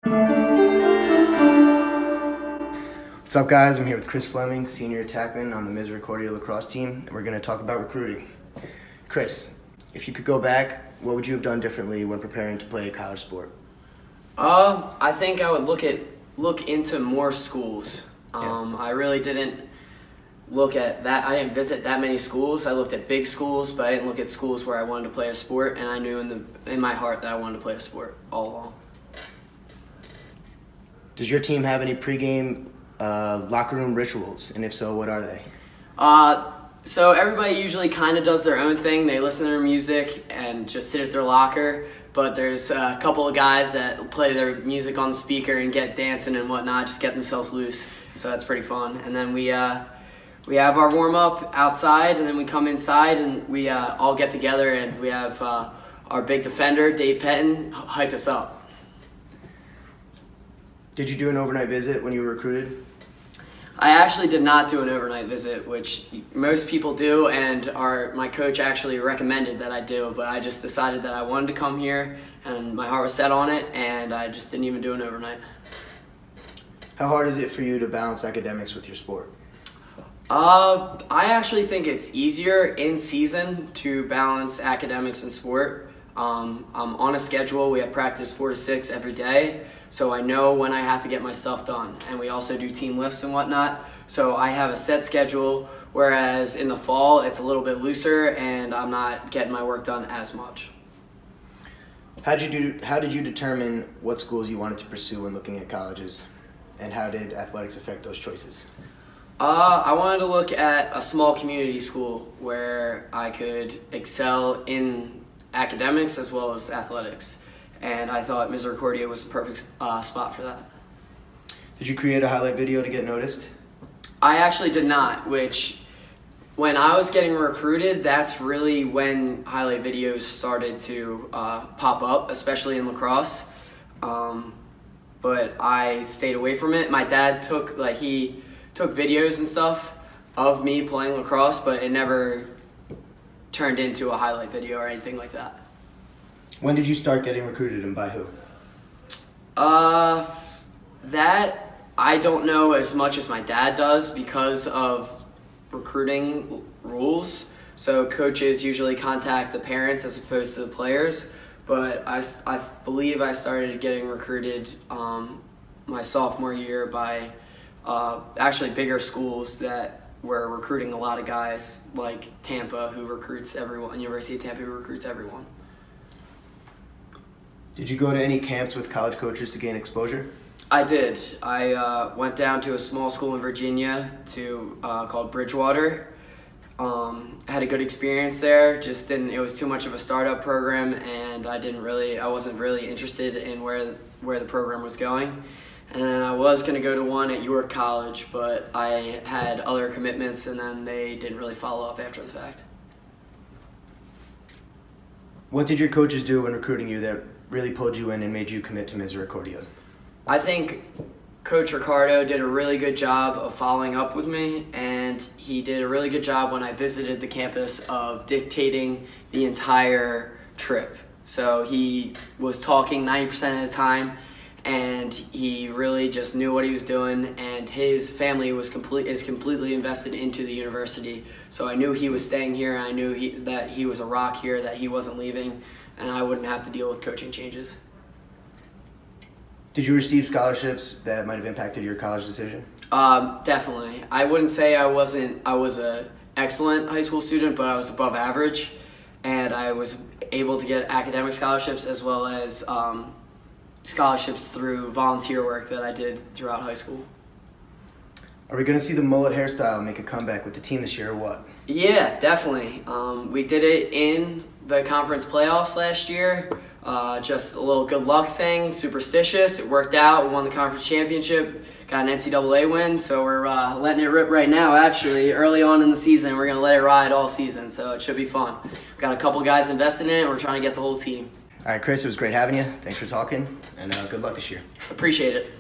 What's up, guys? I'm here with Chris Fleming, senior attackman on the Misericordia Lacrosse team, and we're going to talk about recruiting. Chris, if you could go back, what would you have done differently when preparing to play a college sport? I think I would look into more schools. Yeah. I really didn't look at that. I didn't visit that many schools. I looked at big schools, but I didn't look at schools where I wanted to play a sport, and I knew in my heart that I wanted to play a sport all along. Does your team have any pregame locker room rituals, and if so, what are they? So everybody usually kind of does their own thing. They listen to their music and just sit at their locker, but there's a couple of guys that play their music on the speaker and get dancing and whatnot, just get themselves loose. So that's pretty fun. And then we have our warm-up outside, and then we come inside and we all get together, and we have our big defender, Dave Pettin, hype us up. Did you do an overnight visit when you were recruited? I actually did not do an overnight visit, which most people do, and my coach actually recommended that I do, but I just decided that I wanted to come here, and my heart was set on it, and I just didn't even do an overnight. How hard is it for you to balance academics with your sport? I actually think it's easier in season to balance academics and sport. I'm on a schedule. We have practice 4 to 6 every day, so I know when I have to get my stuff done. And we also do team lifts and whatnot, so I have a set schedule, whereas in the fall it's a little bit looser and I'm not getting my work done as much. How did you determine what schools you wanted to pursue when looking at colleges, and how did athletics affect those choices? I wanted to look at a small community school where I could excel in academics as well as athletics, and I thought Misericordia was the perfect spot for that. Did you create a highlight video to get noticed? I actually did not, which when I was getting recruited, that's really when highlight videos started to pop up, especially in lacrosse. But I stayed away from it. My dad took videos and stuff of me playing lacrosse, but it never turned into a highlight video or anything like that. When did you start getting recruited, and by who? That I don't know as much as my dad does because of recruiting rules. So coaches usually contact the parents as opposed to the players. But I believe I started getting recruited my sophomore year by actually bigger schools that were recruiting a lot of guys, like Tampa, who recruits everyone, University of Tampa, who recruits everyone. Did you go to any camps with college coaches to gain exposure? I did. I went down to a small school in Virginia called Bridgewater. Had a good experience there. It was too much of a startup program, and I wasn't really interested in where the program was going. And then I was going to go to one at York College, but I had other commitments, and then they didn't really follow up after the fact. What did your coaches do when recruiting you that really pulled you in and made you commit to Misericordia? I think Coach Ricardo did a really good job of following up with me, and he did a really good job when I visited the campus of dictating the entire trip. So he was talking 90% of the time, and he really just knew what he was doing, and his family is completely invested into the university. So I knew he was staying here, and I knew that he was a rock here, that he wasn't leaving, and I wouldn't have to deal with coaching changes. Did you receive scholarships that might have impacted your college decision? Definitely. I wouldn't say I was an excellent high school student, but I was above average, and I was able to get academic scholarships as well as scholarships through volunteer work that I did throughout high school. Are we going to see the mullet hairstyle make a comeback with the team this year, or what? Yeah, definitely. We did it in the conference playoffs last year. Just a little good luck thing, superstitious. It worked out. We won the conference championship, got an NCAA win, so we're letting it rip right now, actually. Early on in the season, we're going to let it ride all season, so it should be fun. We've got a couple guys invested in it, and we're trying to get the whole team. All right, Chris, it was great having you. Thanks for talking, and good luck this year. Appreciate it.